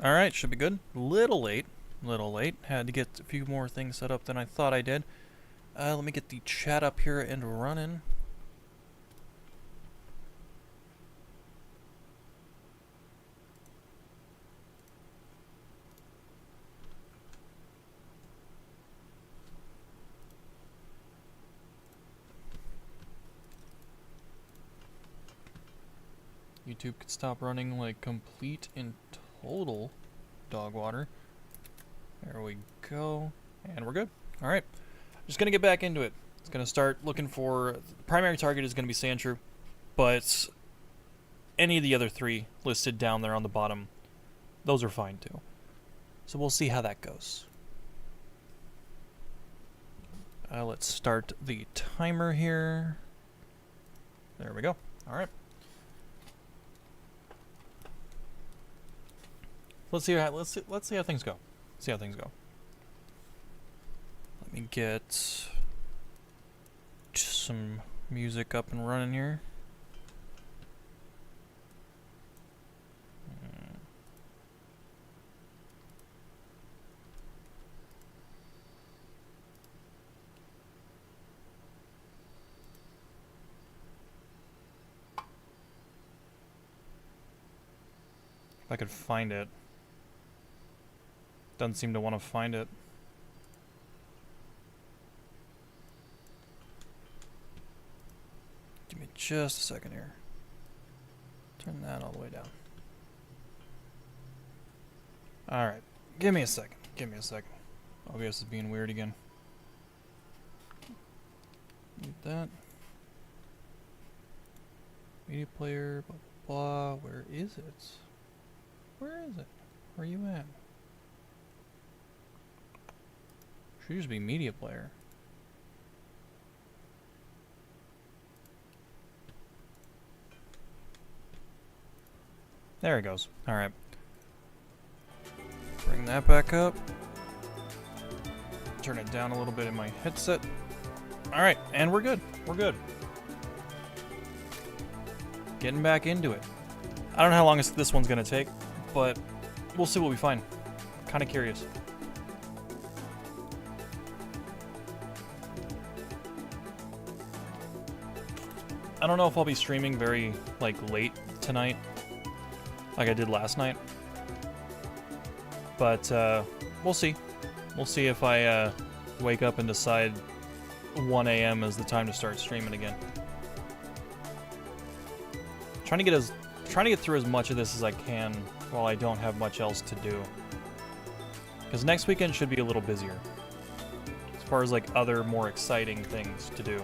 Alright, should be good. Little late. Little late. Had to get a few more things set up than I thought I did. Let me get the chat up here and running. YouTube could stop running like complete and total dog water. There we go. And we're good. Alright. Just gonna get back into it. It's gonna start looking for... The primary target is gonna be Sandshrew, but any of the other three listed down there on the bottom, those are fine too. So we'll see how that goes. Let's start the timer here. There we go. Alright. Let's see how things go. See how things go. Let me get some music up and running here. If I could find it. Doesn't seem to want to find it. Give me just a second here. Turn that all the way down. Alright. Give me a second. Give me a second. OBS is being weird again. Mute that. Media player, blah, blah, blah. Where is it? Where is it? Where are you at? Should just be media player. There it goes. Alright. Bring that back up. Turn it down a little bit in my headset. Alright, and we're good. We're good. Getting back into it. I don't know how long this one's gonna take, but we'll see what we find. Kinda curious. I don't know if I'll be streaming very, late tonight, like I did last night. But, we'll see. We'll see if I, wake up and decide 1 AM is the time to start streaming again. Trying to get through as much of this as I can while I don't have much else to do. Because next weekend should be a little busier. As far as, other more exciting things to do.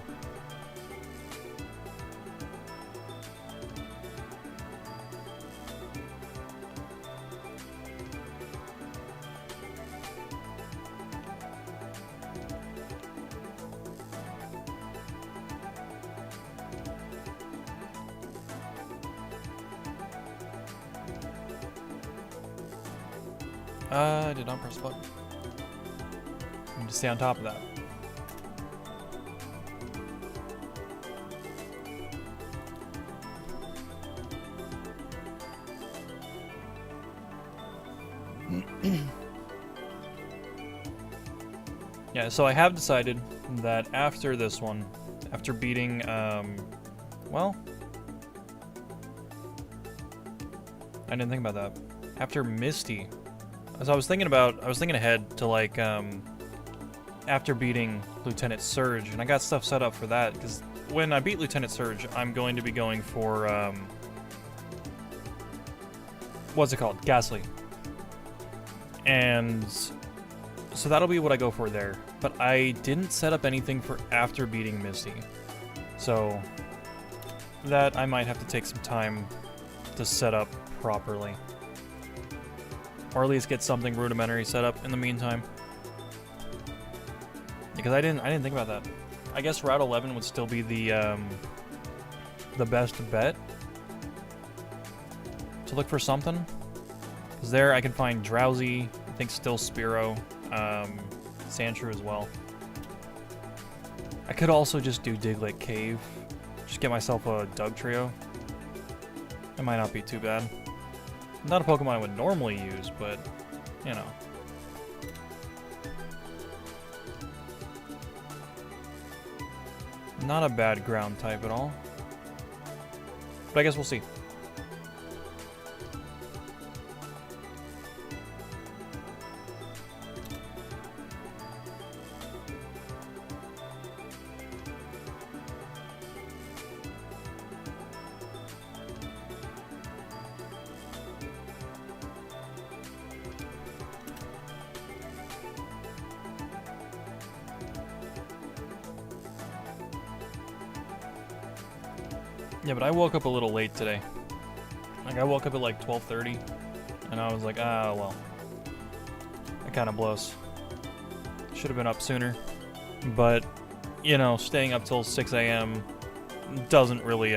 I did not press the button. I need to stay on top of that. Yeah, so I have decided that after this one, after beating, well, I didn't think about that. After Misty, as I was thinking ahead to after beating Lieutenant Surge, and I got stuff set up for that, because when I beat Lieutenant Surge, I'm going to be going for, what's it called? Ghastly. And so that'll be what I go for there. But I didn't set up anything for after beating Misty. So that I might have to take some time to set up properly. Or at least get something rudimentary set up in the meantime. Because I didn't think about that. I guess Route 11 would still be the best bet to look for something. Because there I can find Drowsy, I think still Spearow, Sandshrew as well. I could also just do Diglett Cave. Just get myself a Doug trio. It might not be too bad. Not a Pokemon I would normally use, but, you know. Not a bad ground type at all. But I guess we'll see. Yeah, but I woke up a little late today. Like, I woke up at like 12:30, and I was like, ah, well. That kind of blows. Should have been up sooner. But, you know, staying up till 6 a.m. doesn't really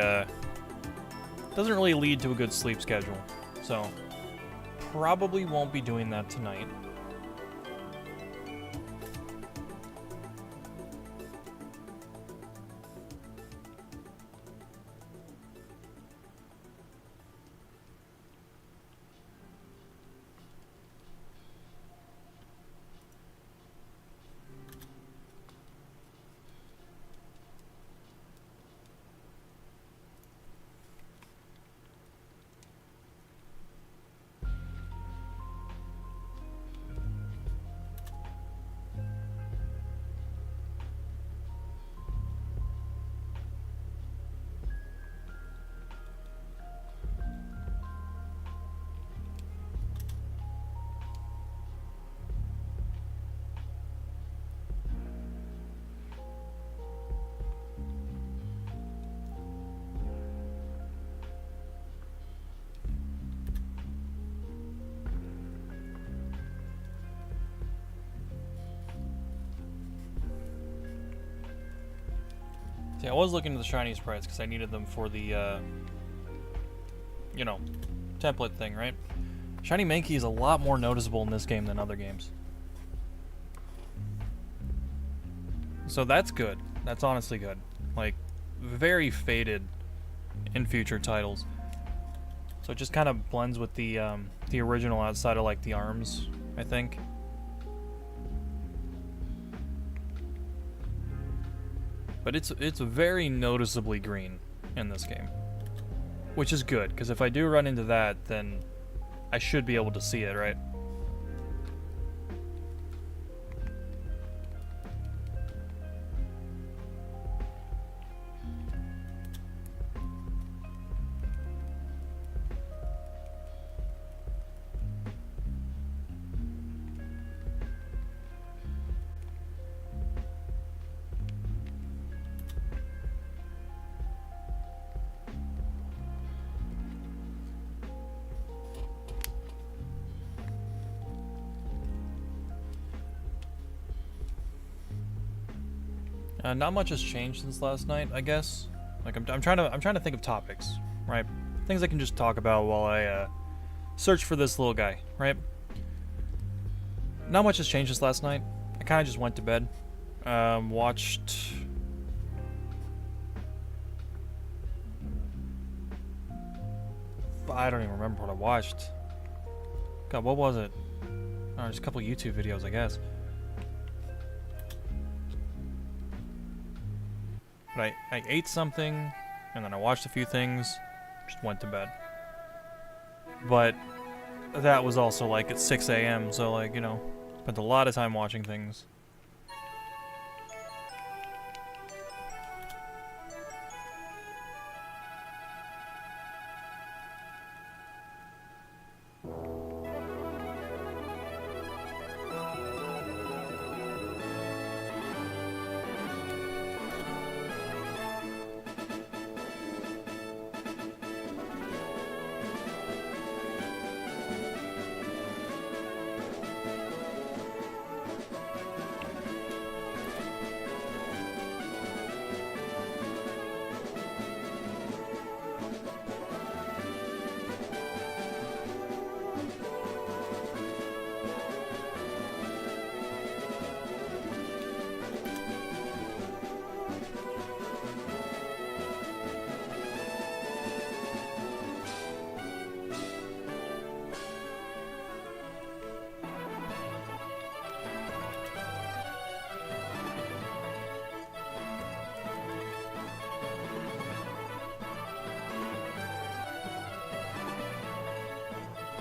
lead to a good sleep schedule. So, probably won't be doing that tonight. See, I was looking at the shiny sprites because I needed them for the, you know, template thing, right? Shiny Mankey is a lot more noticeable in this game than other games. So that's good. That's honestly good. Like, very faded in future titles. So it just kind of blends with the original outside of, like, the arms, I think. But it's very noticeably green in this game, which is good, because if I do run into that, then I should be able to see it, right? Not much has changed since last night, I guess. Like I'm trying to think of topics, right? Things I can just talk about while I search for this little guy, right? Not much has changed since last night. I kind of just went to bed, watched. I don't even remember what I watched. God, what was it? Oh, just a couple YouTube videos, I guess. But I ate something, and then I watched a few things, just went to bed. But that was also like at 6 a.m., so like, you know, spent a lot of time watching things.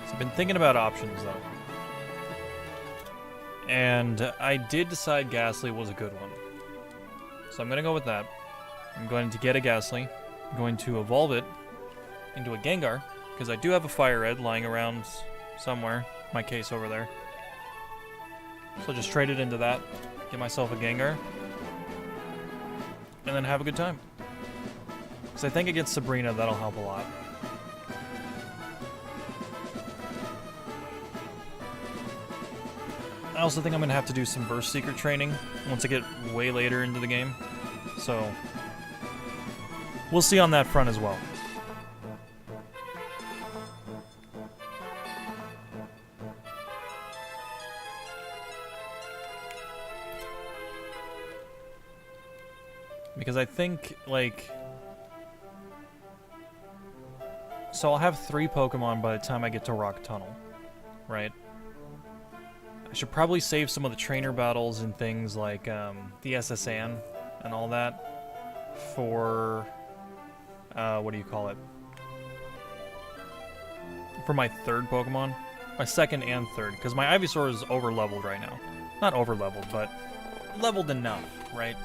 So I've been thinking about options, though. And I did decide Ghastly was a good one. So I'm going to go with that. I'm going to get a Ghastly. I'm going to evolve it into a Gengar, because I do have a Fire Red lying around somewhere. My case over there. So just trade it into that, get myself a Gengar, and then have a good time. Because I think against Sabrina, that'll help a lot. I also think I'm going to have to do some Verse Seeker training once I get way later into the game. So, we'll see on that front as well. Because I think, like... So I'll have 3 Pokemon by the time I get to Rock Tunnel, right? I should probably save some of the trainer battles and things like the SSN and all that for, what do you call it? For my 3rd Pokemon. My 2nd and 3rd, because my Ivysaur is over-leveled right now. Not over-leveled, but leveled enough, right?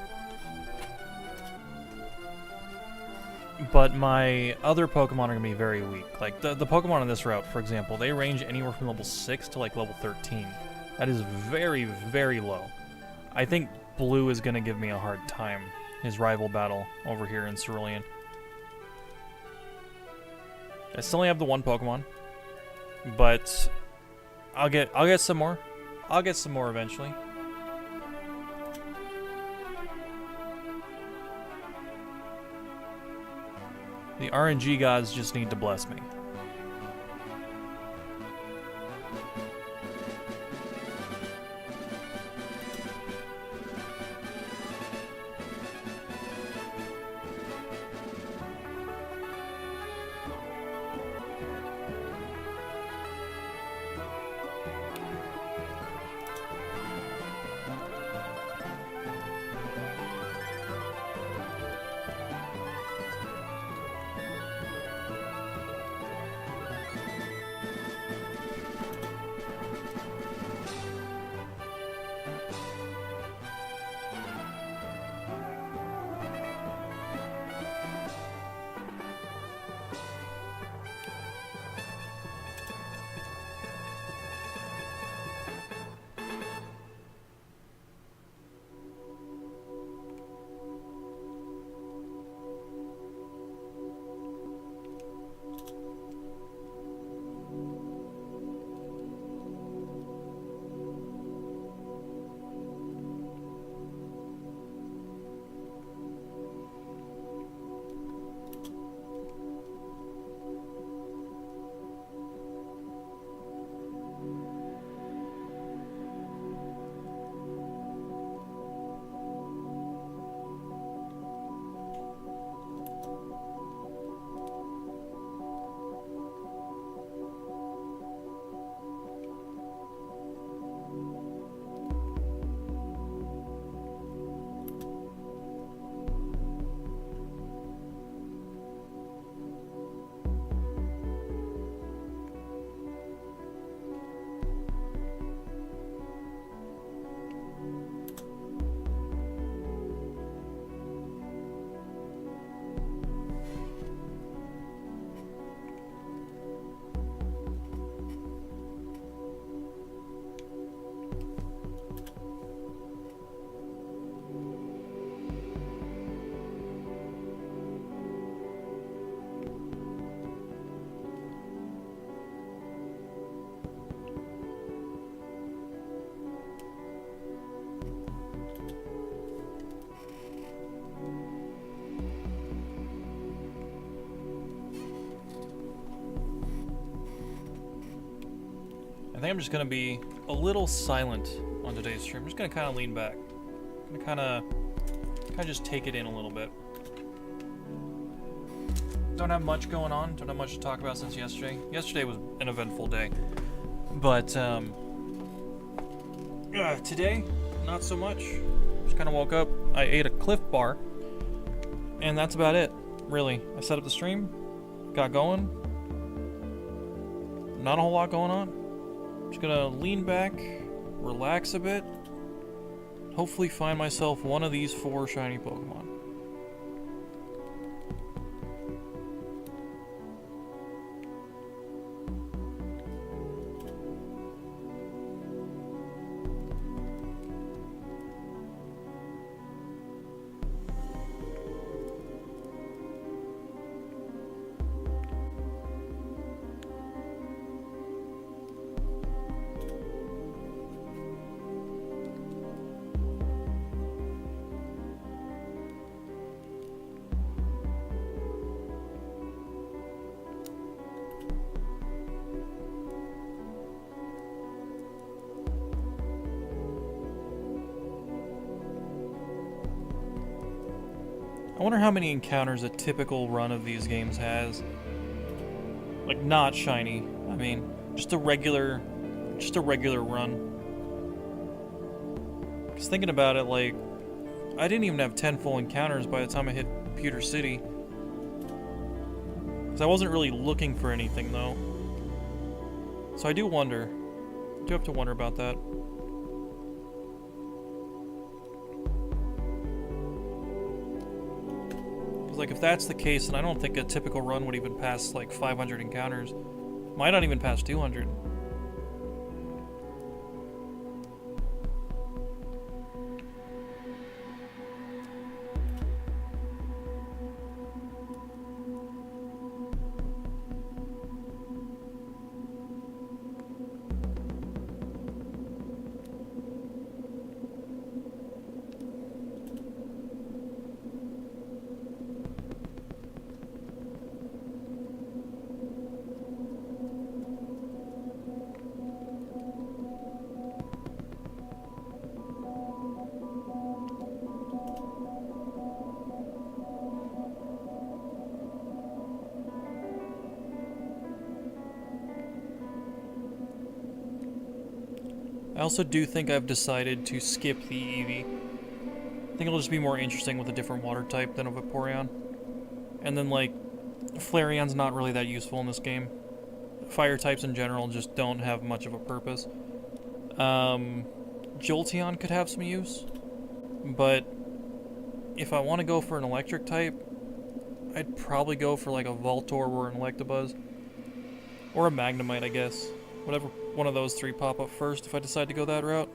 But my other Pokemon are going to be very weak. Like, the Pokemon on this route, for example, they range anywhere from level 6 to, like, level 13. That is very, very low. I think Blue is going to give me a hard time. His rival battle over here in Cerulean. I still only have the 1 Pokemon. But I'll get some more. I'll get some more eventually. The RNG gods just need to bless me. I think I'm just going to be a little silent on today's stream. I'm just going to kind of lean back. I'm going to kind of just take it in a little bit. Don't have much going on. Don't have much to talk about since yesterday. Yesterday was an eventful day. But today, not so much. Just kind of woke up. I ate a Cliff Bar. And that's about it, really. I set up the stream. Got going. not a whole lot going on. Just gonna lean back, relax a bit, hopefully find myself one of these 4 shiny Pokemon. I wonder how many encounters a typical run of these games has. Like, not shiny. I mean, just a regular run. Because thinking about it, like, I didn't even have 10 full encounters by the time I hit Pewter City. Because I wasn't really looking for anything, though. So I do wonder. I do have to wonder about that. Like, if that's the case, then I don't think a typical run would even pass, like, 500 encounters. Might not even pass 200. I also do think I've decided to skip the Eevee. I think it'll just be more interesting with a different water type than a Vaporeon. And then, like, Flareon's not really that useful in this game. Fire types in general just don't have much of a purpose. Jolteon could have some use, but if I want to go for an electric type, I'd probably go for like a Voltorb or an Electabuzz. Or a Magnemite, I guess. Whatever one of those 3 pop up first if I decide to go that route.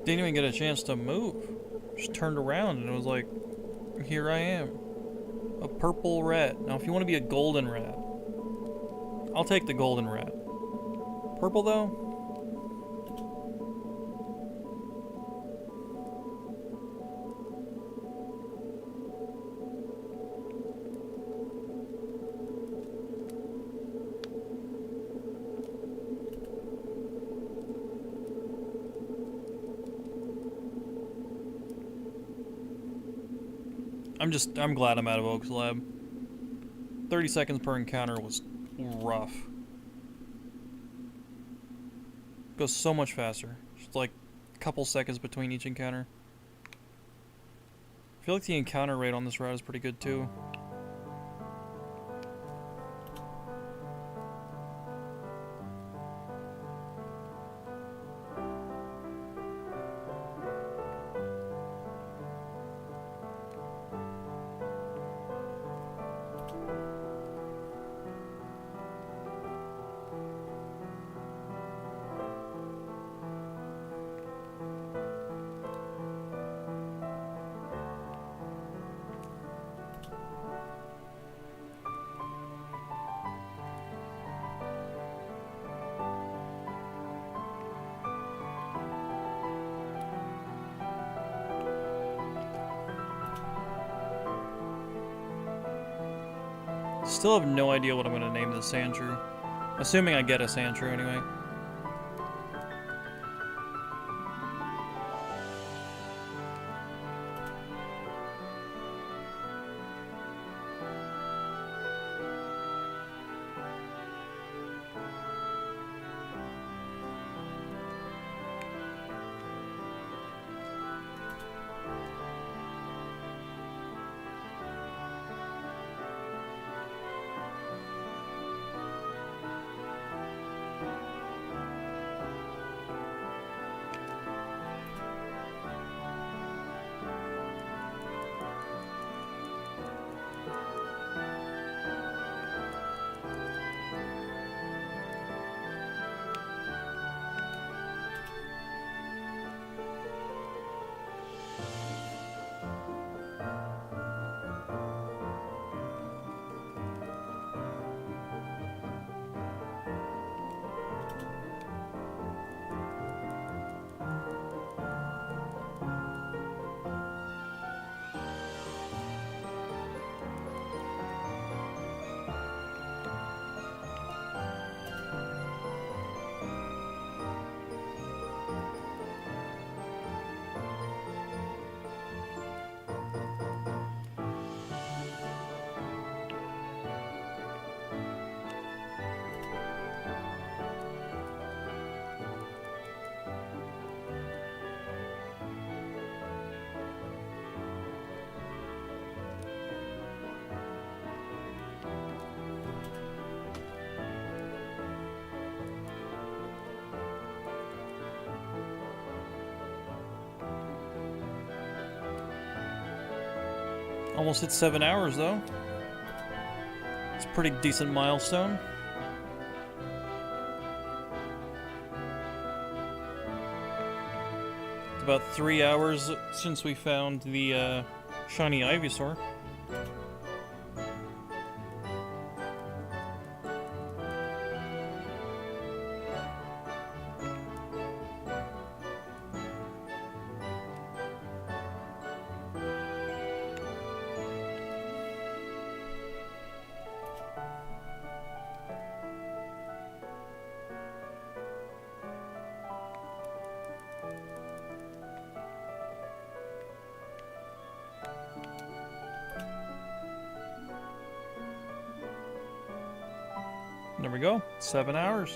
Didn't even get a chance to move. Just turned around and it was like, here I am. A purple rat. Now if you want to be a golden rat, I'll take the golden rat. Purple though? I'm glad I'm out of Oak's Lab. 30 seconds per encounter was rough. Goes so much faster. Just like a couple seconds between each encounter. I feel like the encounter rate on this route is pretty good too. Still have no idea what I'm going to name this Sandshrew. Assuming I get a Sandshrew anyway. Almost hit 7 hours though. It's a pretty decent milestone. It's about 3 hours since we found the shiny Ivysaur. There we go, 7 hours.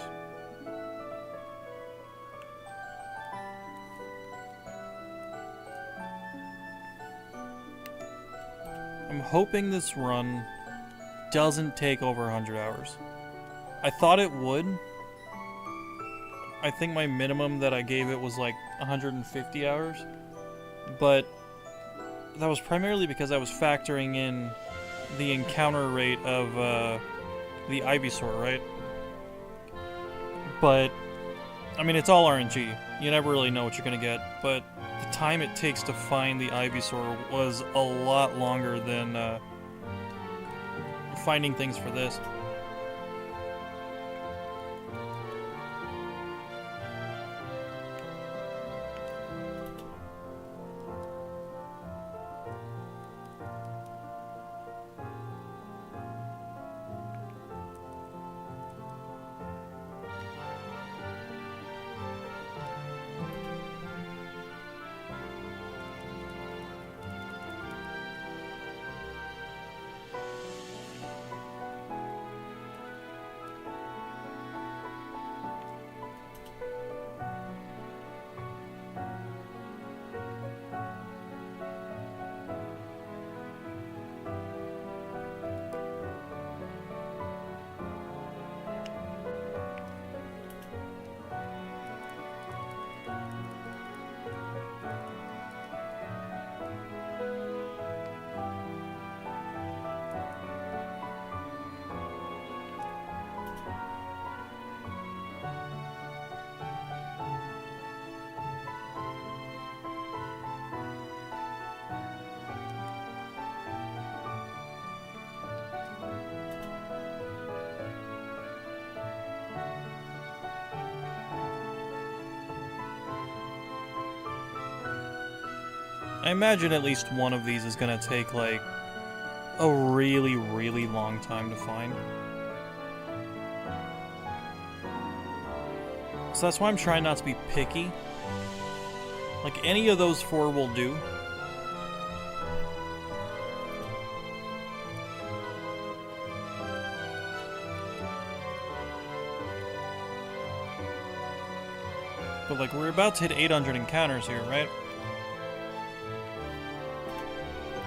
I'm hoping this run doesn't take over 100 hours. I thought it would. I think my minimum that I gave it was like 150 hours. But that was primarily because I was factoring in the encounter rate of the Ivysaur, right? But, I mean, it's all RNG. You never really know what you're gonna get, but the time it takes to find the Ivysaur was a lot longer than finding things for this. I imagine at least one of these is gonna take, like, a really, really long time to find. So that's why I'm trying not to be picky. Like, any of those 4 will do. But, like, we're about to hit 800 encounters here, right?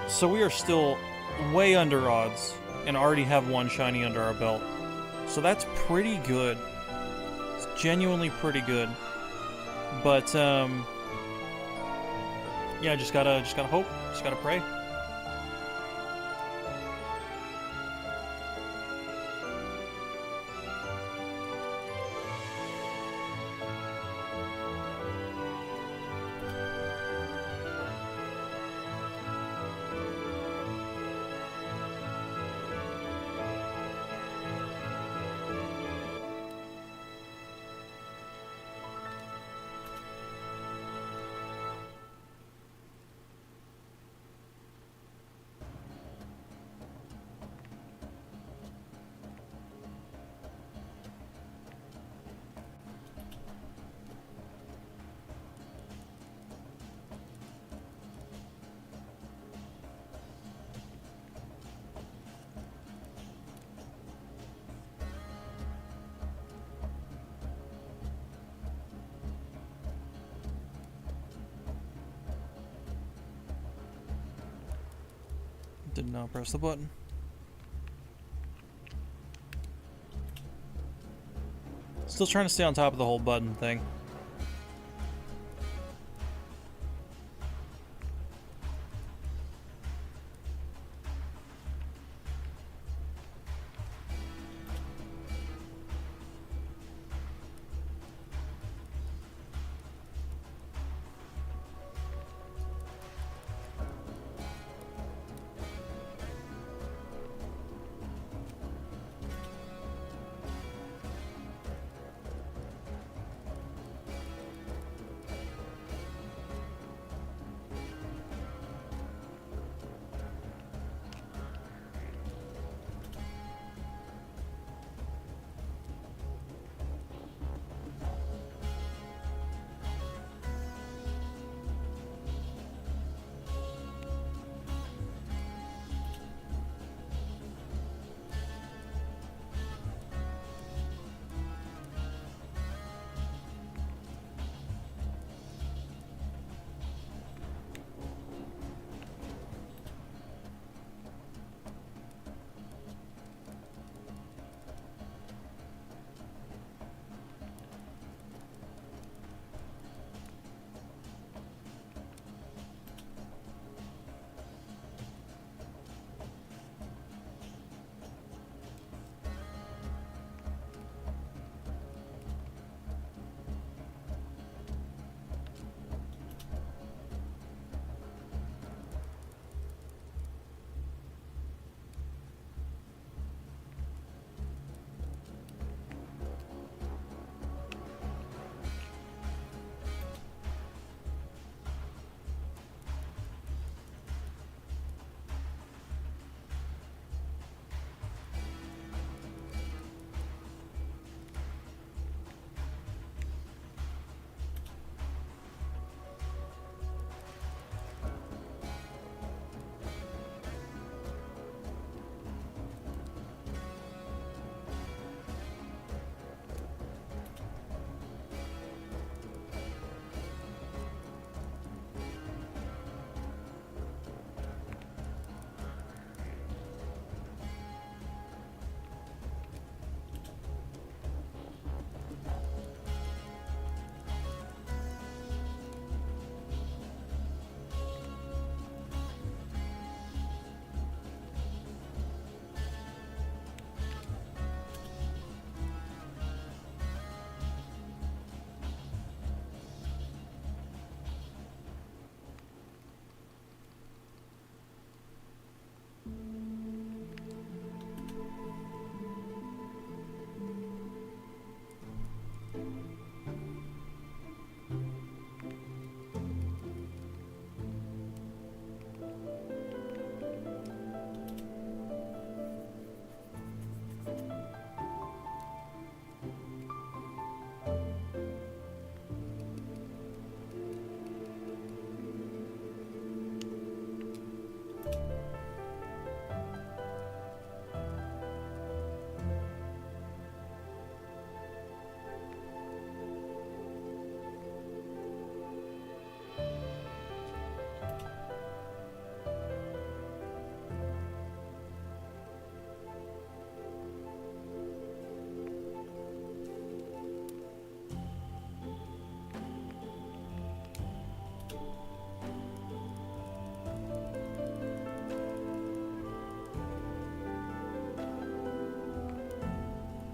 So we are still way under odds and already have 1 shiny under our belt. So that's pretty good. It's genuinely pretty good. But, yeah, just gotta hope. Just gotta pray. Did not press the button. Still trying to stay on top of the whole button thing.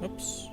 Oops.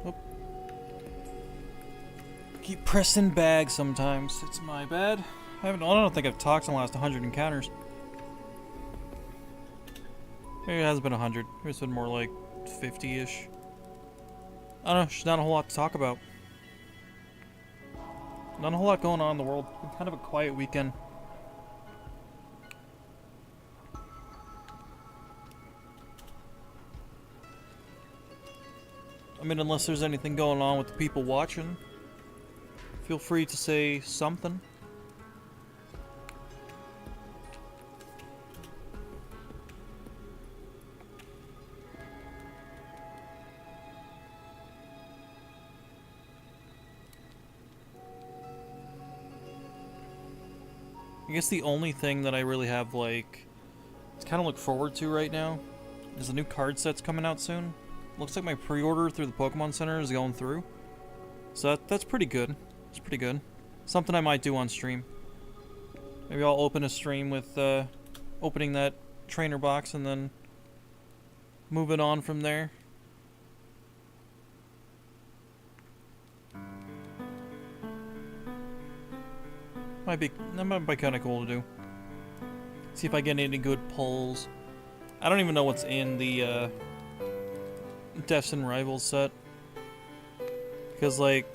Oop. Keep pressing bags sometimes. It's my bad. I don't think I've talked in the last 100 encounters. Maybe it hasn't been 100. Maybe it's been more like 50-ish. I don't know. There's not a whole lot to talk about. Not a whole lot going on in the world. It's been kind of a quiet weekend. I mean, unless there's anything going on with the people watching, feel free to say something. I guess the only thing that I really have, like, to kind of look forward to right now is the new card set's coming out soon. Looks like my pre-order through the Pokemon Center is going through. So that's pretty good. It's pretty good. Something I might do on stream. Maybe I'll open a stream with opening that trainer box and then moving on from there. That might be kind of cool to do. See if I get any good pulls. I don't even know what's in the Deaths and Rivals set, because like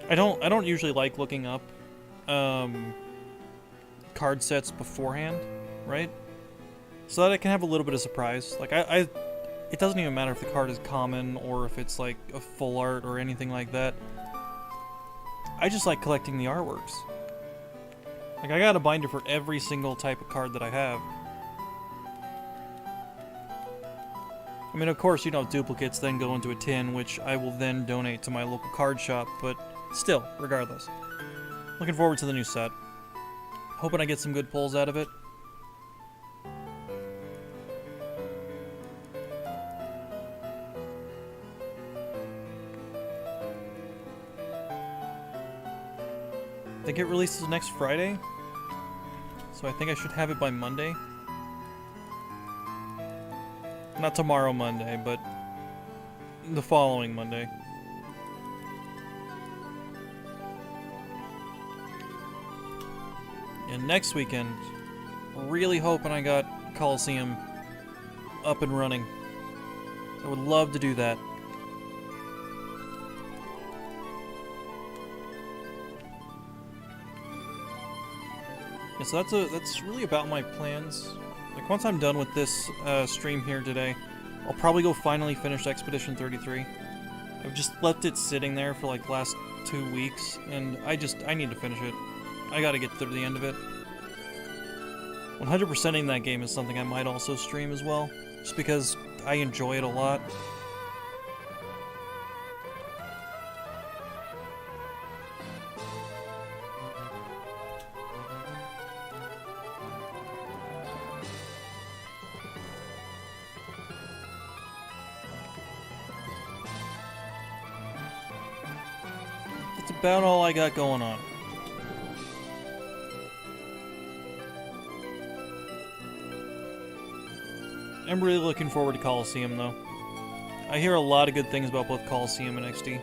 I don't usually like looking up card sets beforehand, right? So that I can have a little bit of surprise. Like it doesn't even matter if the card is common or if it's like a full art or anything like that. I just like collecting the artworks. Like, I got a binder for every single type of card that I have. I mean, of course, you know, duplicates then go into a tin, which I will then donate to my local card shop, but still, regardless. Looking forward to the new set. Hoping I get some good pulls out of it. I think it releases next Friday, so I think I should have it by Monday. Not tomorrow Monday, but the following Monday. And next weekend, really hoping I got Coliseum up and running. I would love to do that. Yeah, so that's really about my plans. Like, once I'm done with this stream here today, I'll probably go finally finish Expedition 33. I've just left it sitting there for like the last 2 weeks, and I need to finish it. I gotta get through the end of it. 100%ing that game is something I might also stream as well, just because I enjoy it a lot. That's about all I got going on. I'm really looking forward to Coliseum, though. I hear a lot of good things about both Coliseum and XD.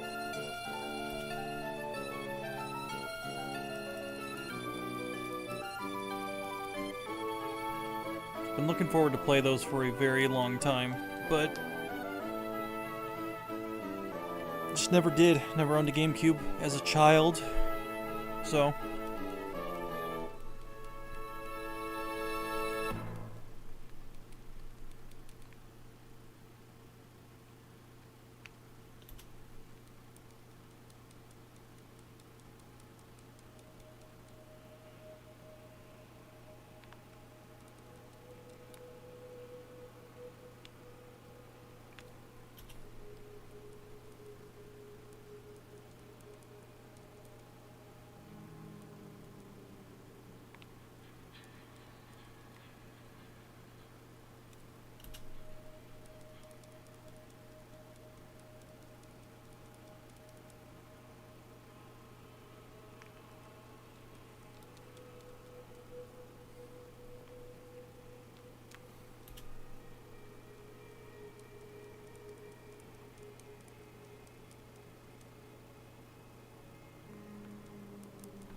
Been looking forward to play those for a very long time, but just never did. Never owned a GameCube as a child, so...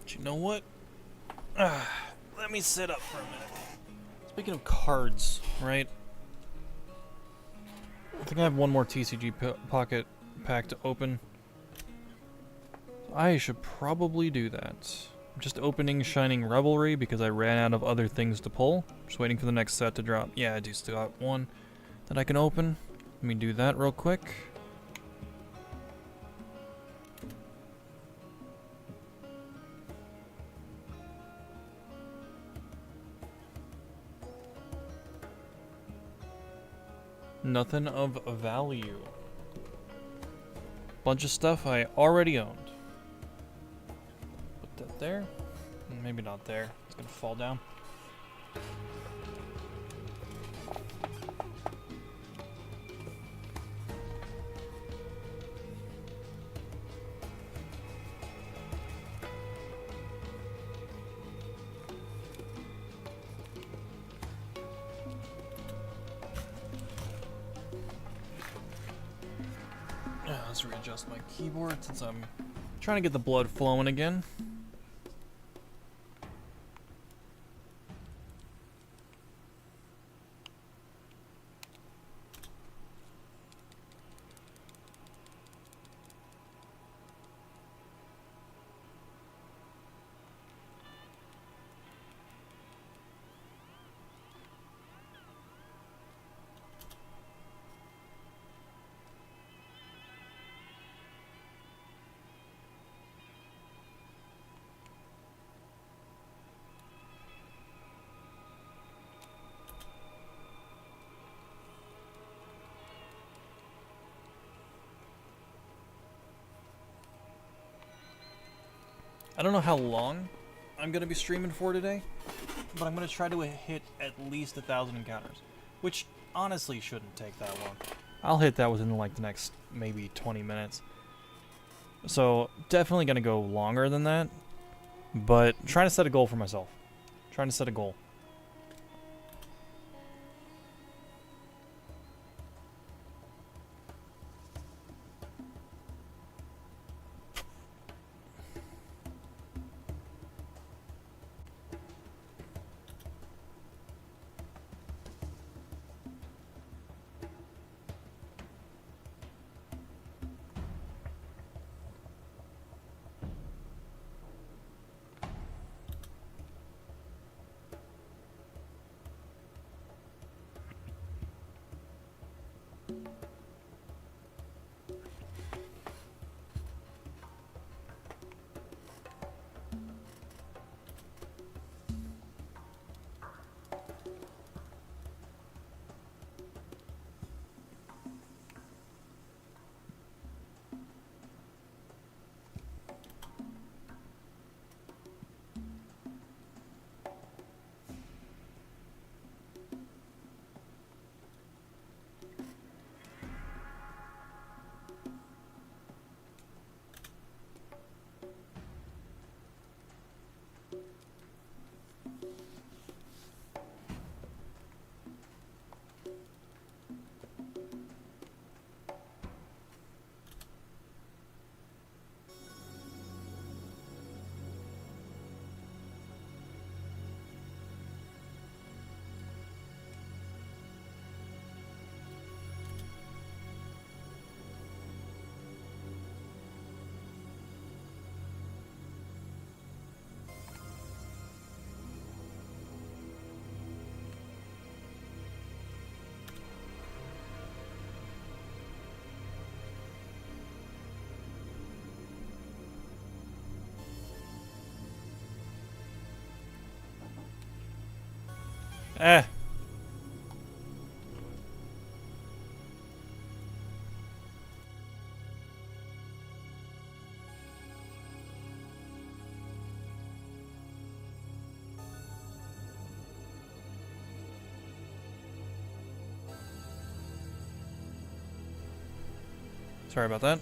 But you know what? Let me sit up for a minute. Speaking of cards, right? I think I have one more TCG pocket pack to open. I should probably do that. I'm just opening Shining Revelry because I ran out of other things to pull. Just waiting for the next set to drop. Yeah, I do still got one that I can open. Let me do that real quick. Nothing of value. Bunch of stuff I already owned. Put that there. Maybe not there. It's gonna fall down. Let's readjust my keyboard since I'm trying to get the blood flowing again. I don't know how long I'm going to be streaming for today, but I'm going to try to hit at least 1,000 encounters, which honestly shouldn't take that long. I'll hit that within like the next maybe 20 minutes. So definitely going to go longer than that, but trying to set a goal for myself. Trying to set a goal. Eh. Sorry about that.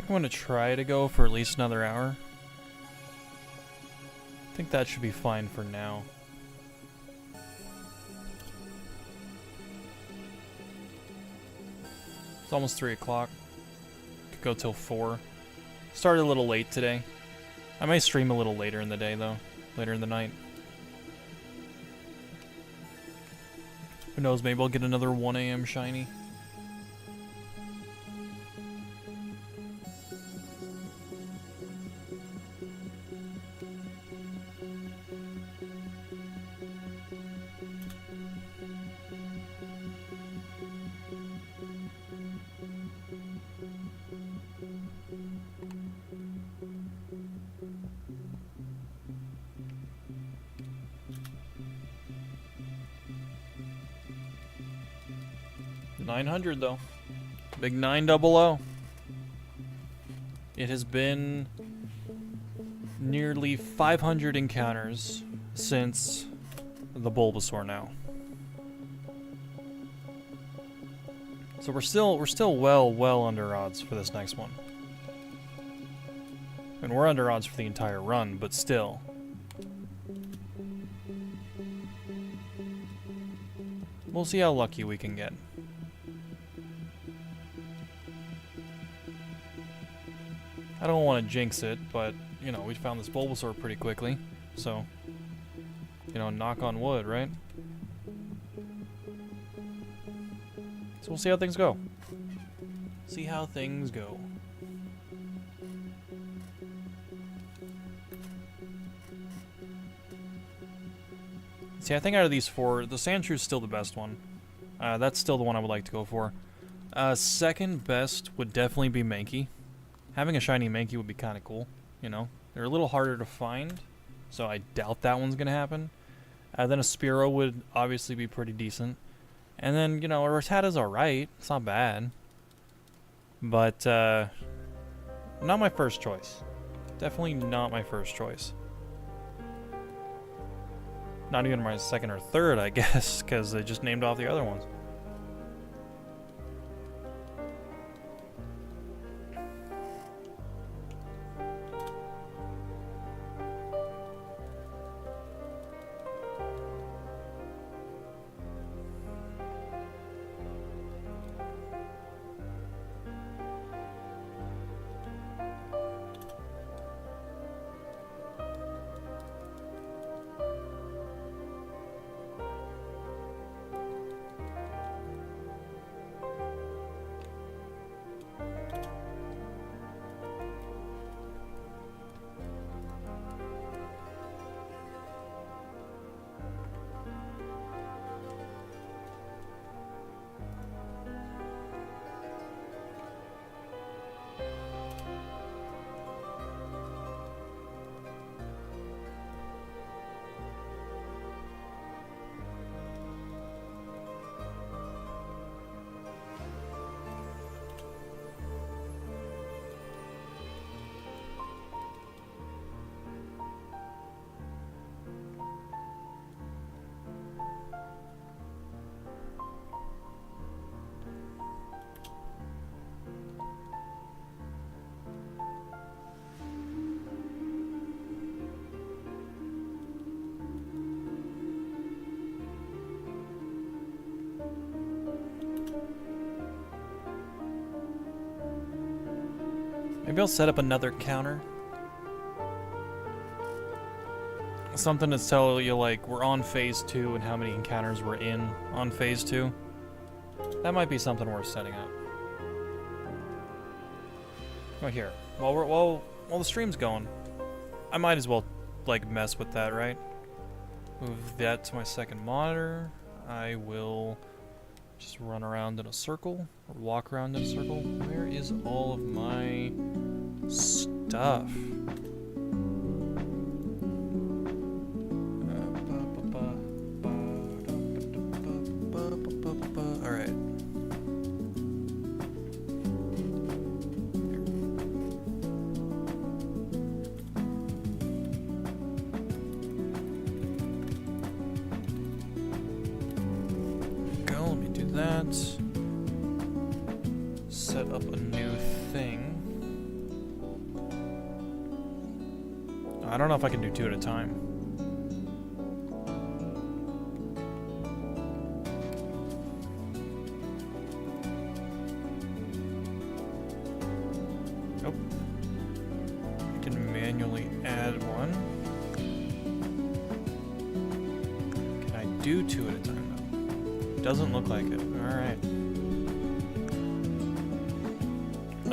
I'm going to try to go for at least another hour. I think that should be fine for now. It's almost 3 o'clock. Could go till 4. Started a little late today. I may stream a little later in the day, though. Later in the night. Who knows, maybe I'll get another 1 a.m. shiny. $900 though. Big 900. It has been nearly 500 encounters since the Bulbasaur now. So we're still well under odds for this next one. And we're under odds for the entire run, but still. We'll see how lucky we can get. I don't want to jinx it, but, you know, we found this Bulbasaur pretty quickly, so, you know, knock on wood, right? So we'll see how things go. See how things go. See, I think out of these 4, the Sandshrew is still the best one. That's still the one I would like to go for. Second best would definitely be Mankey. Having a shiny Mankey would be kind of cool, you know. They're a little harder to find, so I doubt that one's going to happen. Then a Spearow would obviously be pretty decent. And then, you know, a Rattata's alright. It's not bad. But, not my first choice. Definitely not my first choice. Not even my second or third, I guess, because they just named off the other ones. Maybe I'll set up another counter. Something to tell you, like, we're on phase 2 and how many encounters we're in on phase 2. That might be something worth setting up. Right here. While the stream's going, I might as well, like, mess with that, right? Move that to my second monitor. I will just run around in a circle, or walk around in a circle. Where is all of my stuff? Alright. Go, let me do that. Set up a new thing. I don't know if I can do 2 at a time. Nope. I can manually add one. Can I do 2 at a time though? Doesn't look like it. Alright.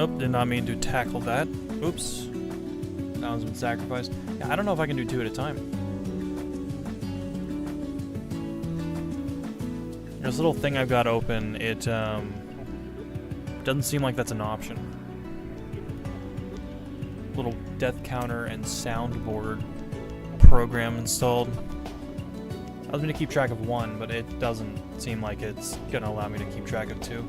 Oh, did not mean to tackle that. Oops. That one's been sacrificed. Yeah, I don't know if I can do 2 at a time. This little thing I've got open, it doesn't seem like that's an option. Little death counter and soundboard program installed. I was going to keep track of 1, but it doesn't seem like it's going to allow me to keep track of 2.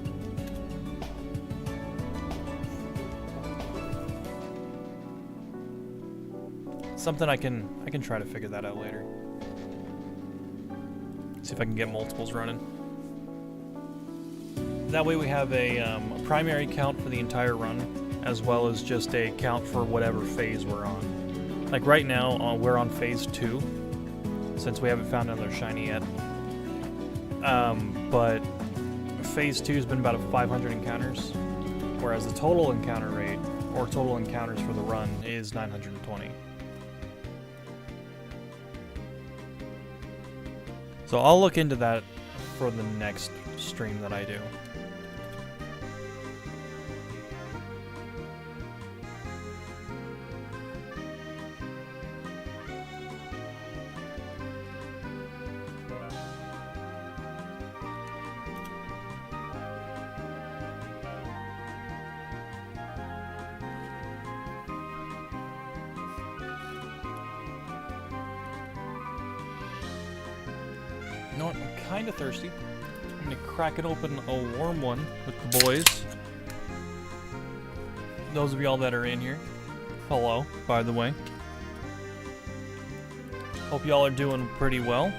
Something I can try to figure that out later. See if I can get multiples running. That way we have a primary count for the entire run, as well as just a count for whatever phase we're on. Like right now, we're on phase 2, since we haven't found another shiny yet. But phase 2 has been about 500 encounters, whereas the total encounter rate, or total encounters for the run, is 920. So I'll look into that for the next stream that I do. You know what? I'm kind of thirsty. I'm going to crack it open a warm one with the boys. Those of y'all that are in here, hello, by the way. Hope y'all are doing pretty well.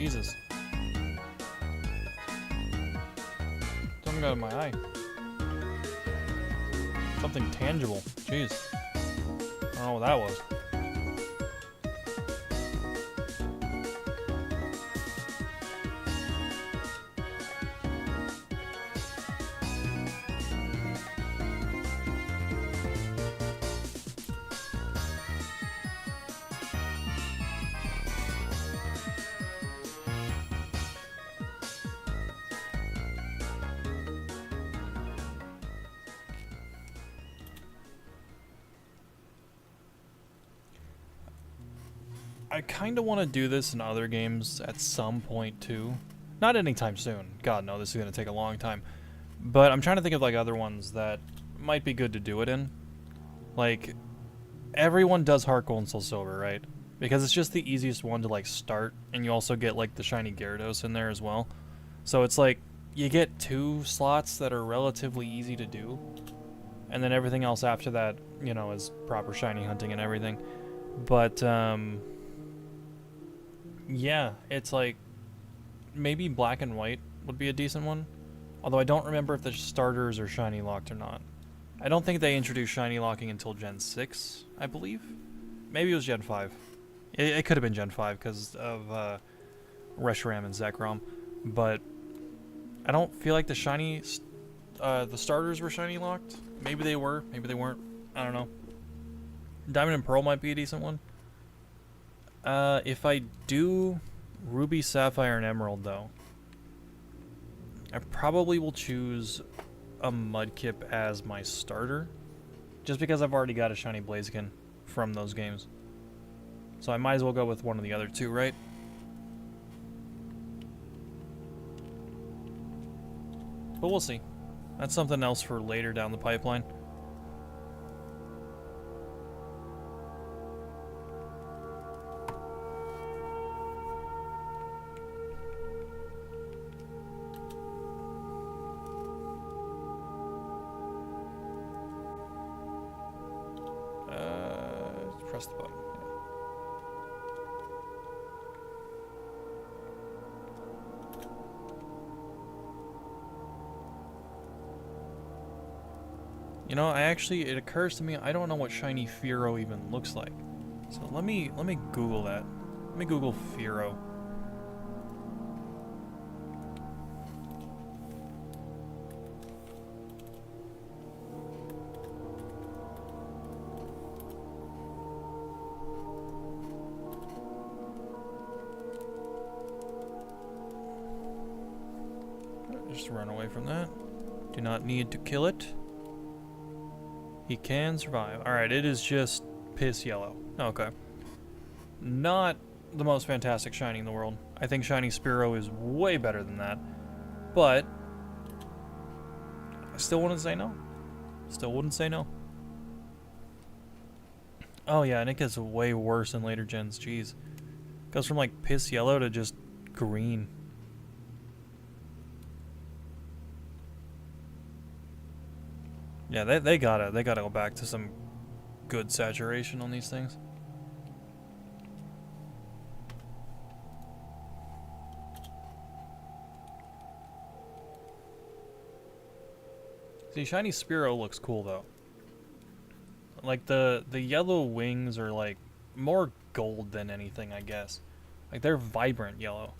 Jesus. Something got in my eye. Something tangible. Jeez. I don't know what that was. I kind of want to do this in other games at some point too. Not anytime soon. God, no, this is going to take a long time. But I'm trying to think of like other ones that might be good to do it in. Like, everyone does Heart Gold and Soul Silver, right? Because it's just the easiest one to like start, and you also get like the shiny Gyarados in there as well. So it's like, you get 2 slots that are relatively easy to do. And then everything else after that, you know, is proper shiny hunting and everything. But, yeah, it's like, maybe Black and White would be a decent one. Although I don't remember if the starters are shiny locked or not. I don't think they introduced shiny locking until Gen 6, I believe. Maybe it was Gen 5. It could have been Gen 5 because of Reshiram and Zekrom. But I don't feel like the starters were shiny locked. Maybe they were, maybe they weren't. I don't know. Diamond and Pearl might be a decent one. If I do Ruby, Sapphire, and Emerald, though, I probably will choose a Mudkip as my starter, just because I've already got a shiny Blaziken from those games. So I might as well go with one of the other 2, right? But we'll see. That's something else for later down the pipeline. Press the button. You know, it occurs to me, I don't know what shiny Spearow even looks like. So let me Google that. Let me Google Spearow. Just run away from that. Do not need to kill it. He can survive. Alright, it is just piss yellow. Okay. Not the most fantastic shiny in the world. I think shiny Spearow is way better than that. But I still wouldn't say no. Still wouldn't say no. Oh yeah, and it gets way worse in later gens. Jeez. Goes from like piss yellow to just green. Yeah, they gotta go back to some good saturation on these things. See, shiny Spearow looks cool though. Like the yellow wings are like more gold than anything, I guess. Like they're vibrant yellow.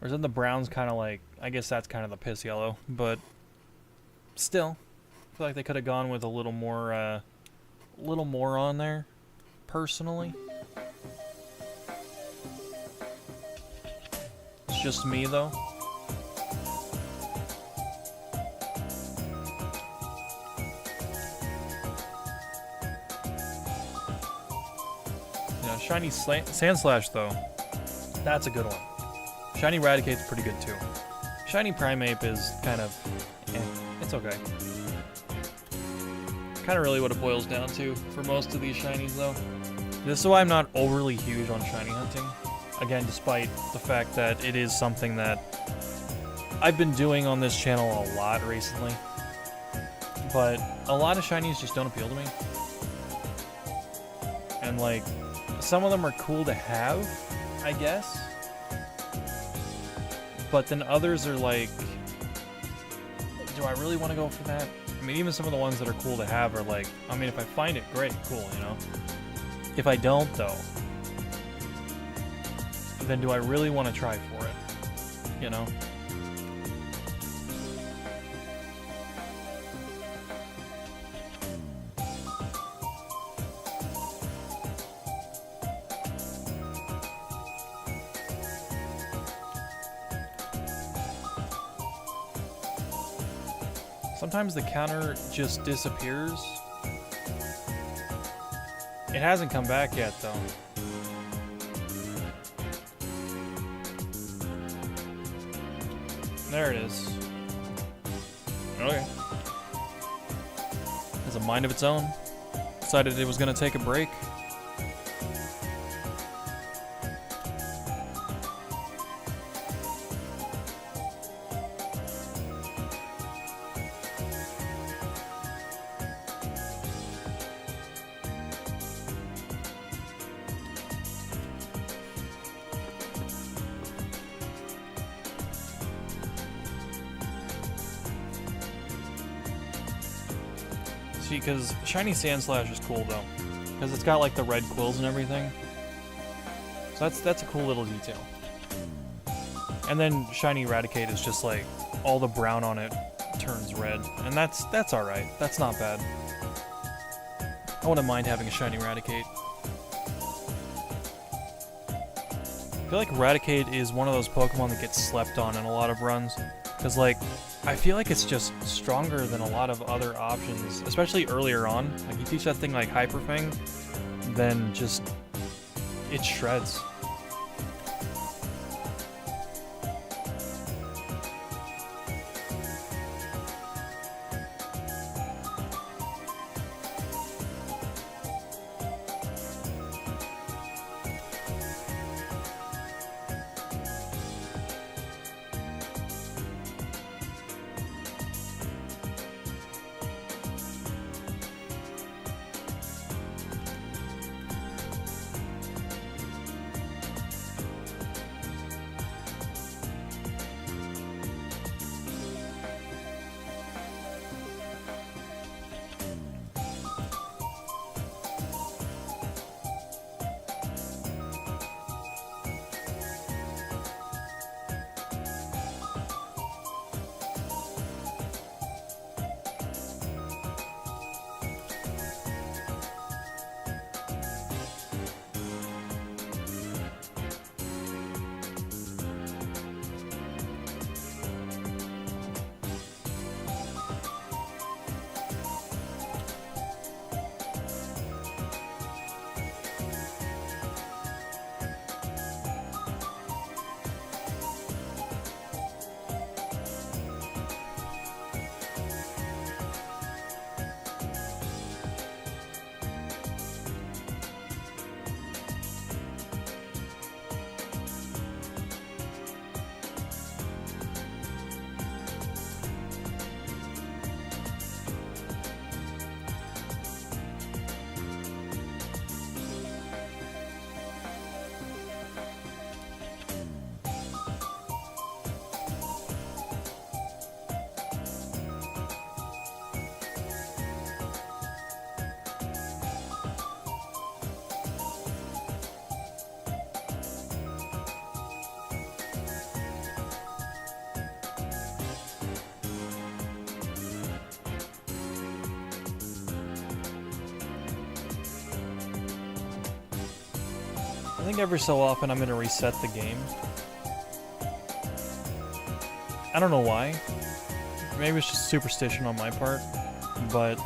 Whereas then the brown's kind of like, I guess that's kind of the piss yellow, but still, I feel like they could have gone with a little more on there, personally. It's just me, though. Yeah, shiny Sandslash, though, that's a good one. Shiny Raticate's pretty good, too. Shiny Primeape is kind of, it's okay. Kind of really what it boils down to for most of these shinies, though. This is why I'm not overly huge on shiny hunting. Again, despite the fact that it is something that I've been doing on this channel a lot recently. But a lot of shinies just don't appeal to me. And like, some of them are cool to have, I guess. But then others are like, do I really want to go for that? I mean, even some of the ones that are cool to have are like, I mean, if I find it, great, cool, you know? If I don't, though, then do I really want to try for it? You know? Sometimes the counter just disappears. It hasn't come back yet, though. There it is. Okay. Has a mind of its own. Decided it was going to take a break. See, because shiny Sandslash is cool though, because it's got like the red quills and everything. So that's a cool little detail. And then shiny Eradicate is just like all the brown on it turns red, and that's all right. That's not bad. I wouldn't mind having a shiny Eradicate. I feel like Eradicate is one of those Pokemon that gets slept on in a lot of runs, because like, I feel like it's just stronger than a lot of other options, especially earlier on. Like, you teach that thing like Hyper Fang, then just, it shreds. I think every so often I'm going to reset the game. I don't know why. Maybe it's just superstition on my part, but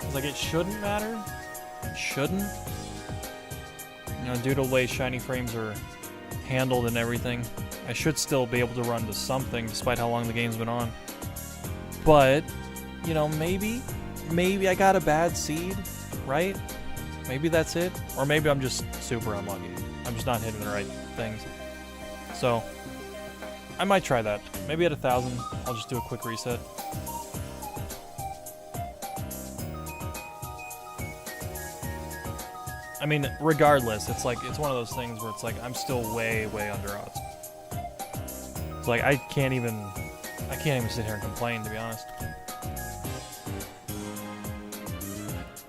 it's like, it shouldn't matter. It shouldn't. You know, due to the way shiny frames are handled and everything, I should still be able to run to something despite how long the game's been on. But, you know, maybe I got a bad seed, right? Maybe that's it. Or maybe I'm just super unlucky. I'm just not hitting the right things. So, I might try that. Maybe at 1,000, I'll just do a quick reset. I mean, regardless, it's like, it's one of those things where it's like, I'm still way, way under odds. It's like, I can't even sit here and complain, to be honest.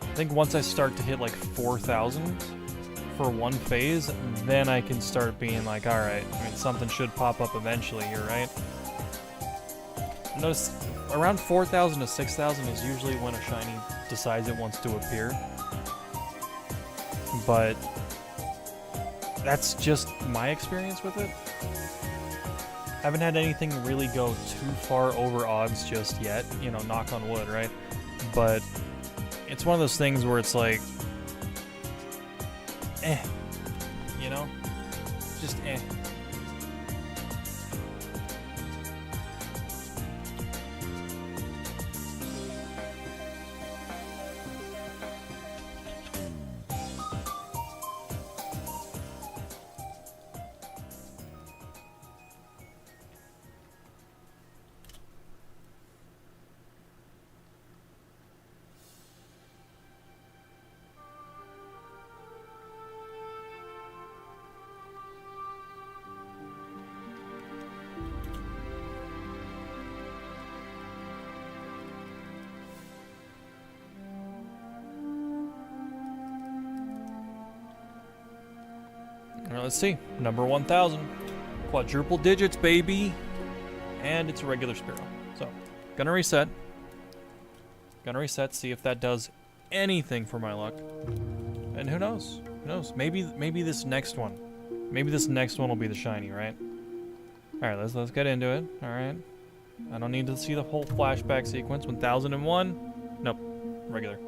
I think once I start to hit like 4,000 for one phase, then I can start being like, alright, I mean, something should pop up eventually here, right? Notice, around 4,000 to 6,000 is usually when a shiny decides it wants to appear. But that's just my experience with it. Haven't had anything really go too far over odds just yet, you know, knock on wood, right? But it's one of those things where it's like, you know? Just let's see. Number 1,000. Quadruple digits, baby. And it's a regular Spearow. So, gonna reset. See if that does anything for my luck. And who knows? Who knows? Maybe this next one. Maybe this next one will be the shiny, right? Alright, let's get into it. Alright. I don't need to see the whole flashback sequence. 1001. Nope. Regular.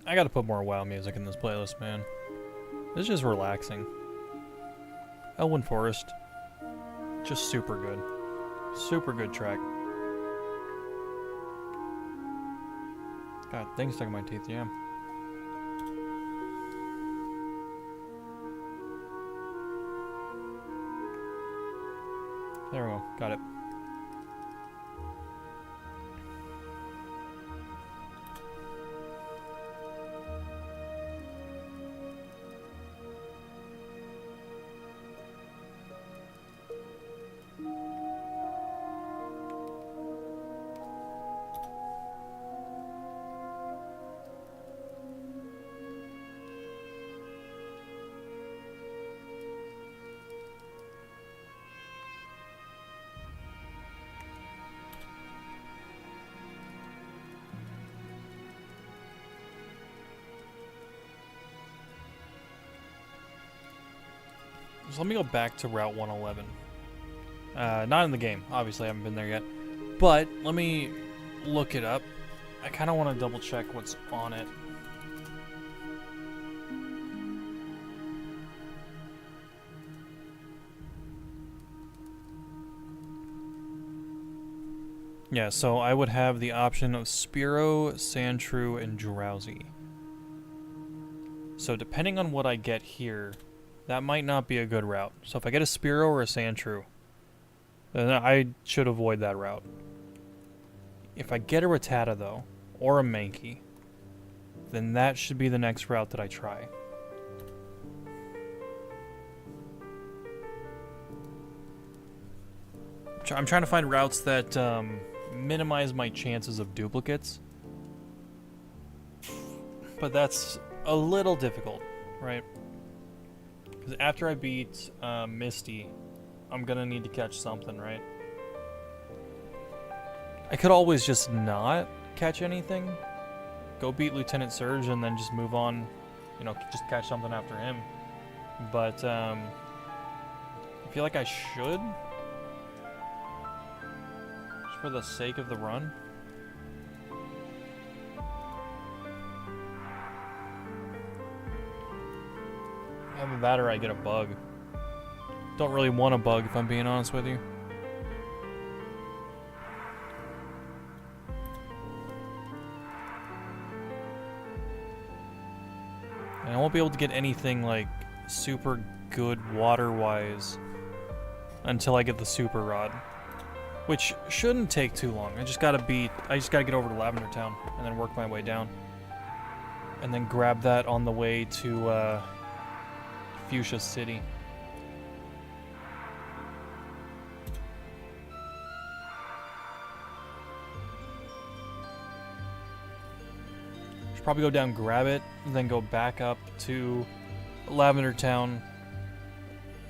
I gotta put more WoW music in this playlist, man. This is just relaxing. Elwyn Forest. Just super good. Super good track. God, things stuck in my teeth, yeah. There we go, got it. So let me go back to Route 111. Not in the game, obviously I haven't been there yet. But let me look it up. I kind of want to double check what's on it. Yeah, so I would have the option of Spearow, Sandshrew, and Drowsy. So depending on what I get here, that might not be a good route. So if I get a Spearow or a Sandshrew, then I should avoid that route. If I get a Rattata, though, or a Mankey, then that should be the next route that I try. I'm trying to find routes that minimize my chances of duplicates. But that's a little difficult, right? Because after I beat Misty, I'm gonna need to catch something, right? I could always just not catch anything. Go beat Lieutenant Surge and then just move on, you know, just catch something after him. But I feel like I should for the sake of the run. Either that or I get a bug. Don't really want a bug if I'm being honest with you. And I won't be able to get anything like super good water-wise until I get the super rod, which shouldn't take too long. I just gotta get over to Lavender Town and then work my way down, and then grab that on the way to Fuchsia City. Should probably go down, grab it, and then go back up to Lavender Town,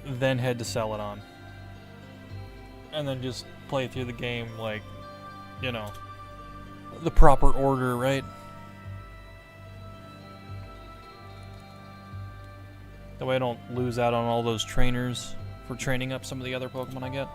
then head to Celadon. And then just play through the game like, you know, the proper order, right? That way I don't lose out on all those trainers for training up some of the other Pokemon I get.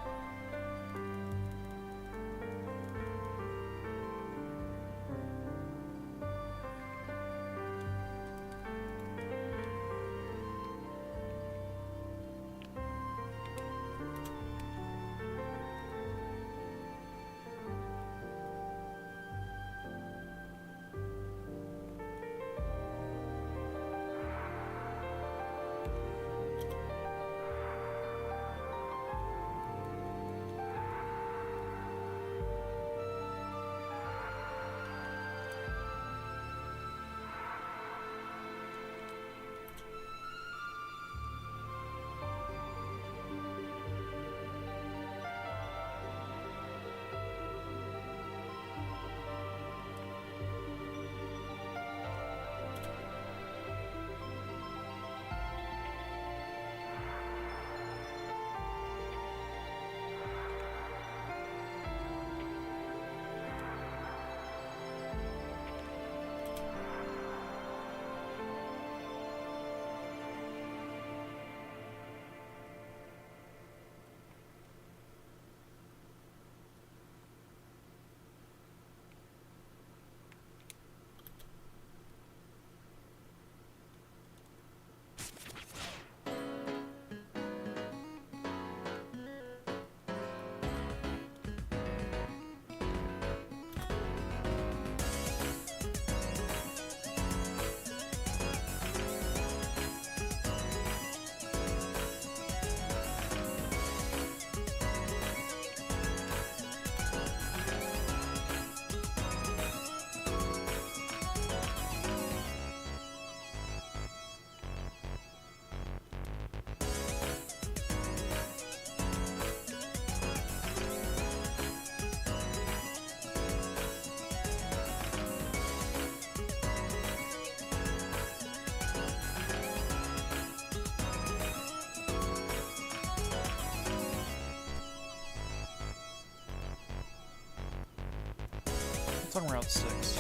On Route 6.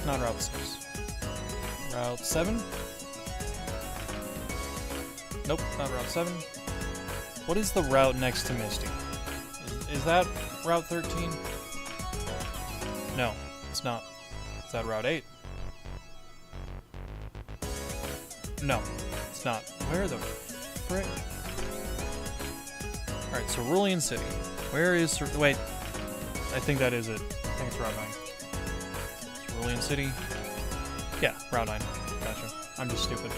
Not Route 6. Route 7? Nope, not Route 7. What is the route next to Misty? Is that Route 13? No, it's not. Is that Route 8? No, it's not. Where the frick? Alright, Cerulean City. Where is... Wait. I think that is it. I think it's Route 9. Cerulean City. Yeah, Route 9. Gotcha. I'm just stupid.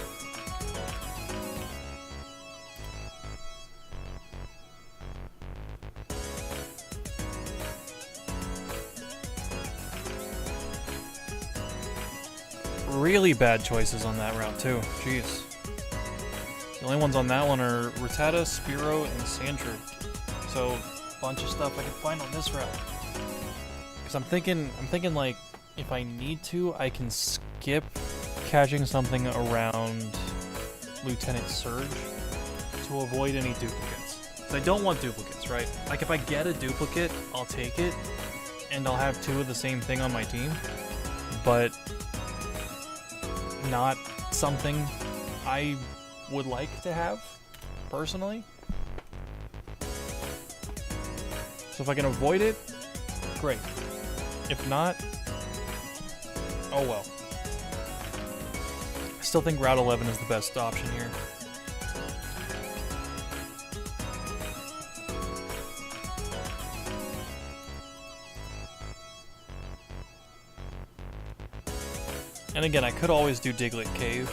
Really bad choices on that route too. Jeez. The only ones on that one are Rattata, Spearow, and Sandshrew. So, a bunch of stuff I can find on this route. Because I'm thinking like, if I need to, I can skip catching something around Lieutenant Surge to avoid any duplicates. I don't want duplicates, right? Like, if I get a duplicate, I'll take it, and I'll have two of the same thing on my team, but not something I would like to have, personally. So if I can avoid it, great. If not, oh well. I still think Route 11 is the best option here. And again, I could always do Diglett Cave.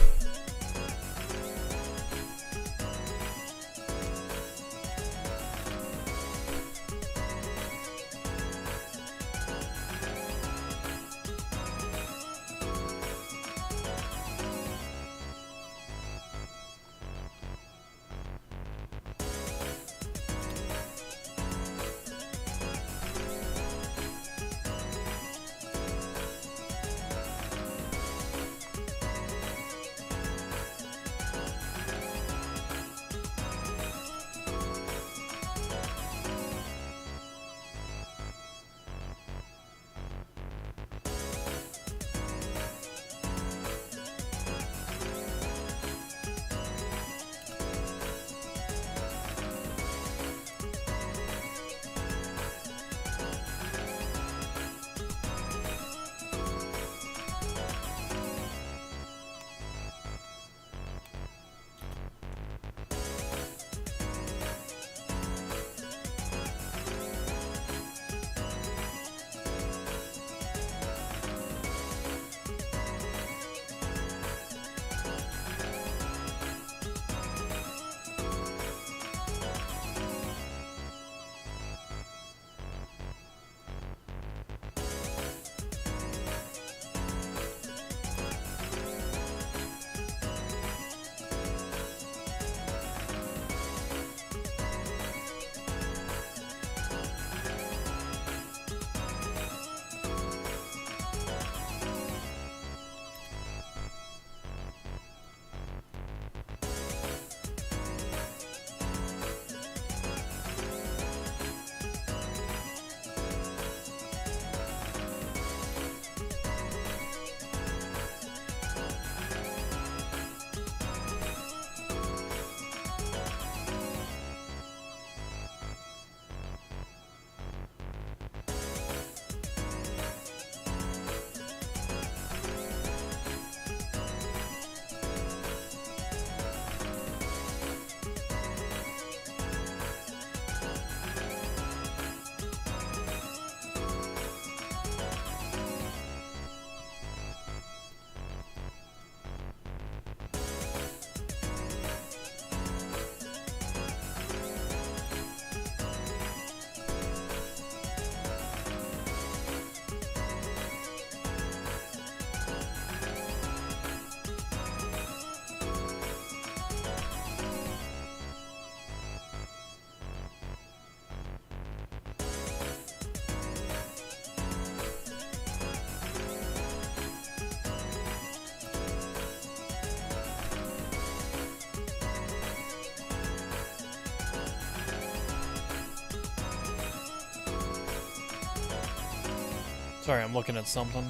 Sorry, I'm looking at something.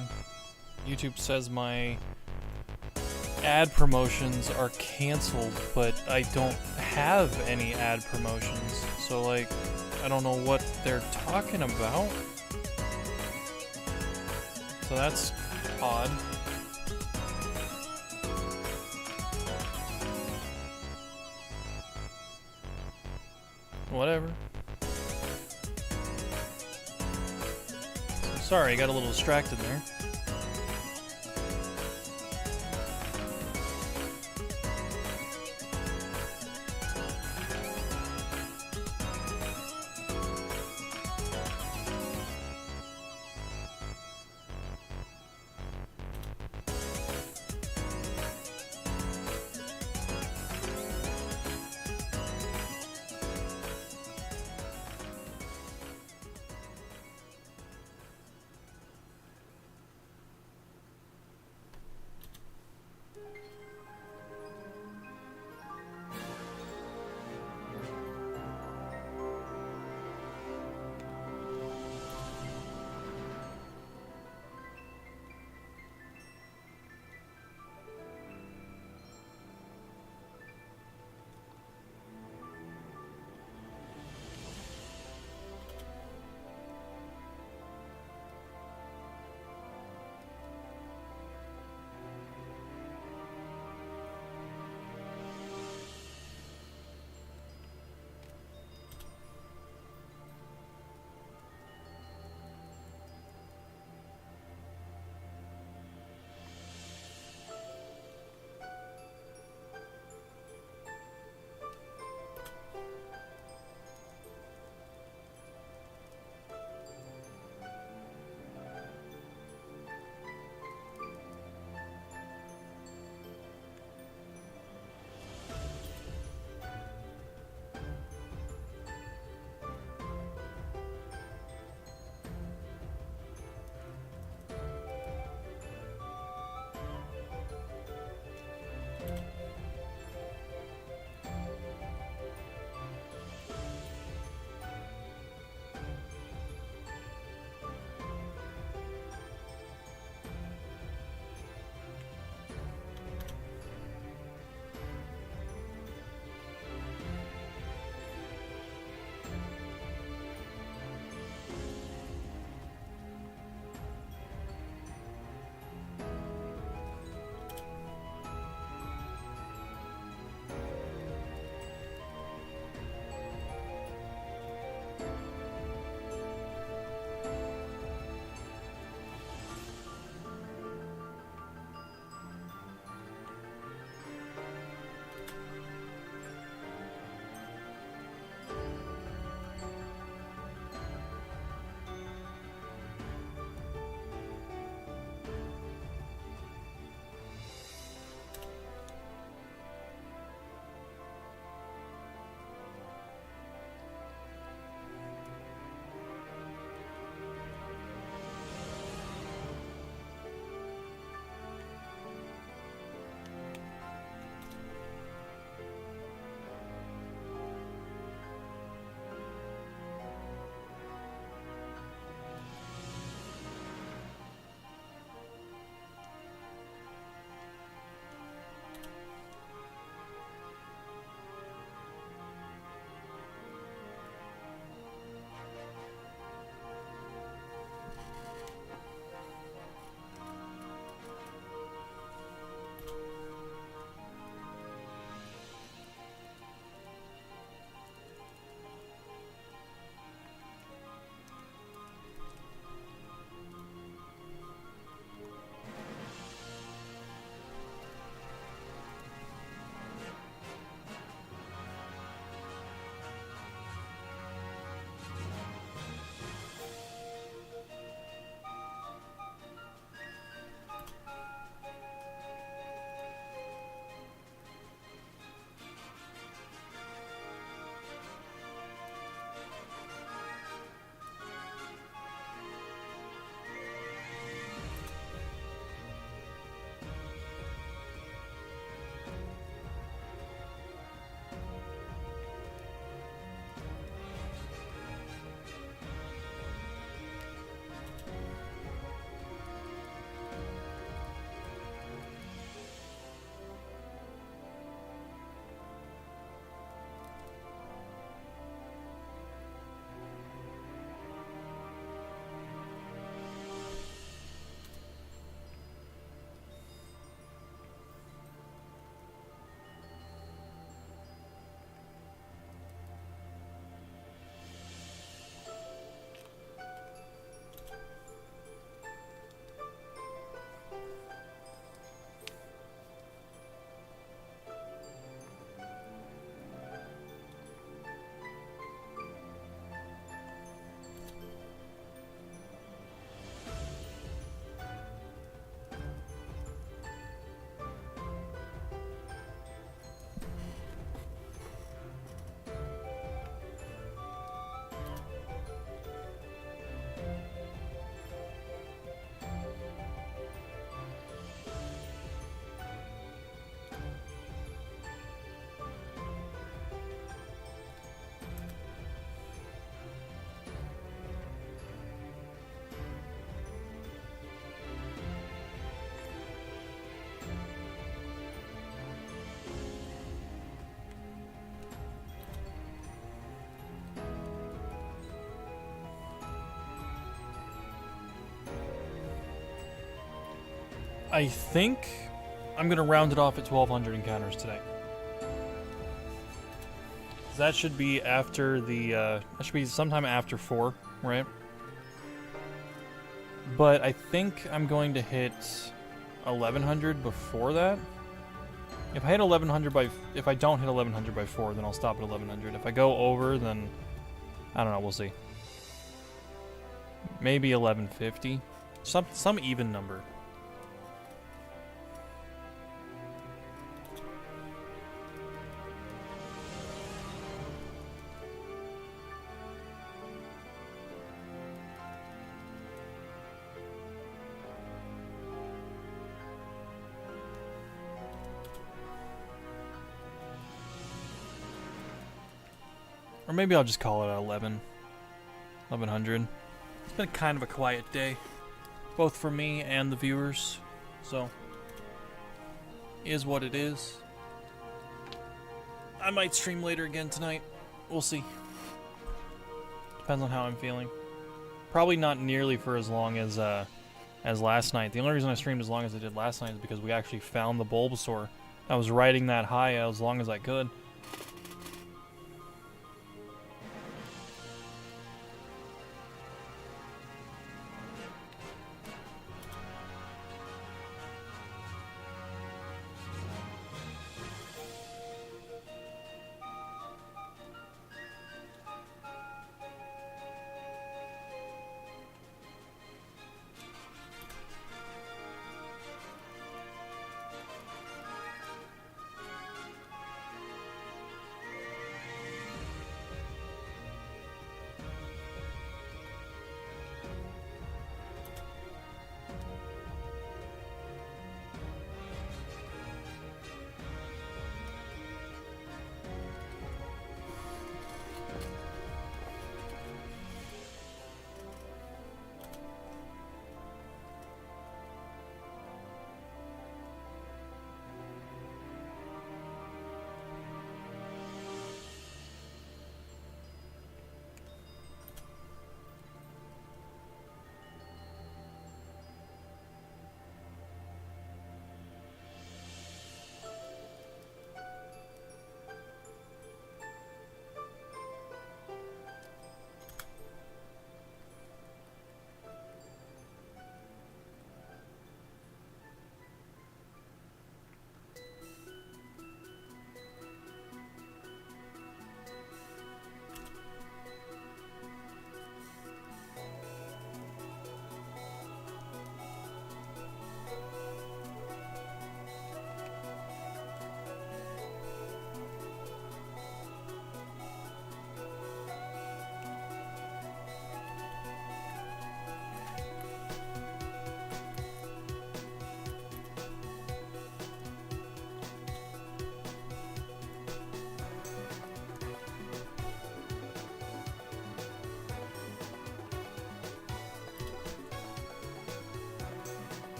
YouTube says my ad promotions are canceled, but I don't have any ad promotions. So, like, I don't know what they're talking about. So that's odd. Whatever. Sorry, I got a little distracted there. I think I'm going to round it off at 1,200 encounters today. That should be after the, that should be sometime after 4, right? But I think I'm going to hit 1,100 before that. If I hit 1,100 by, if I don't hit 1,100 by 4, then I'll stop at 1,100. If I go over, then, I don't know, we'll see. Maybe 1,150. Some even number. Or maybe I'll just call it 1,100. It's been kind of a quiet day, both for me and the viewers, so is what it is. I might stream later again tonight. We'll see. Depends on how I'm feeling. Probably not nearly for as long as last night. The only reason I streamed as long as I did last night is because we actually found the Bulbasaur. I was riding that high as long as I could.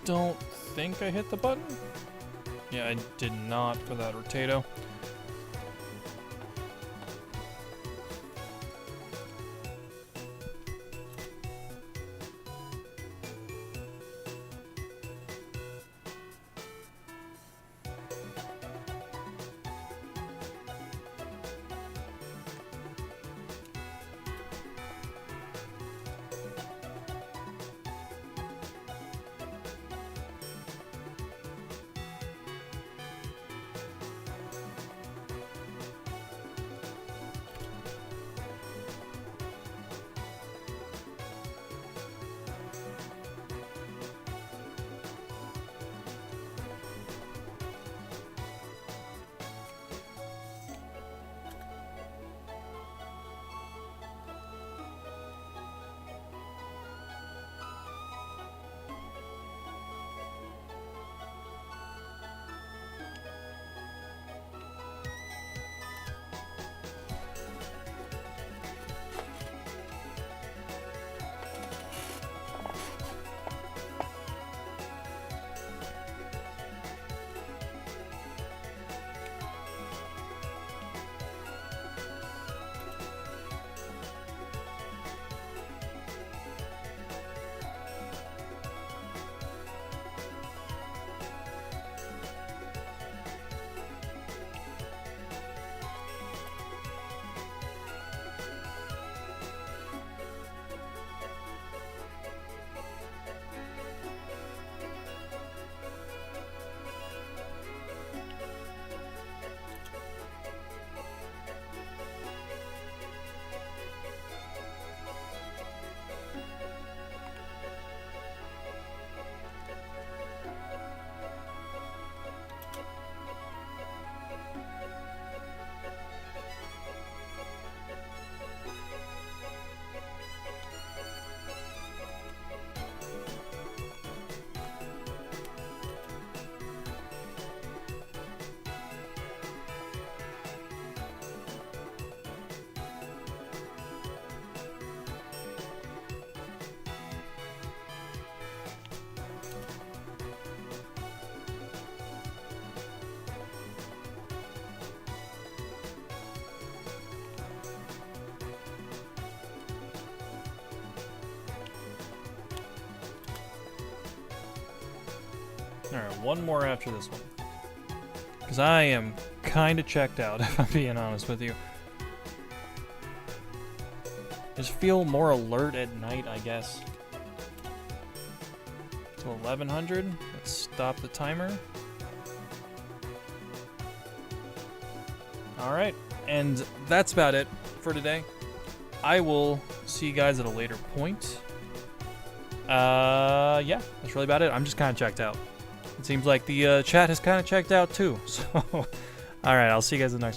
Don't think I hit the button. Yeah, I did not for that Rattata. Alright, one more after this one. Because I am kind of checked out, if I'm being honest with you. Just feel more alert at night, I guess. To 1100. Let's stop the timer. Alright, and that's about it for today. I will see you guys at a later point. Yeah, that's really about it. I'm just kind of checked out. It seems like the chat has kind of checked out too. So, alright, I'll see you guys in the next one.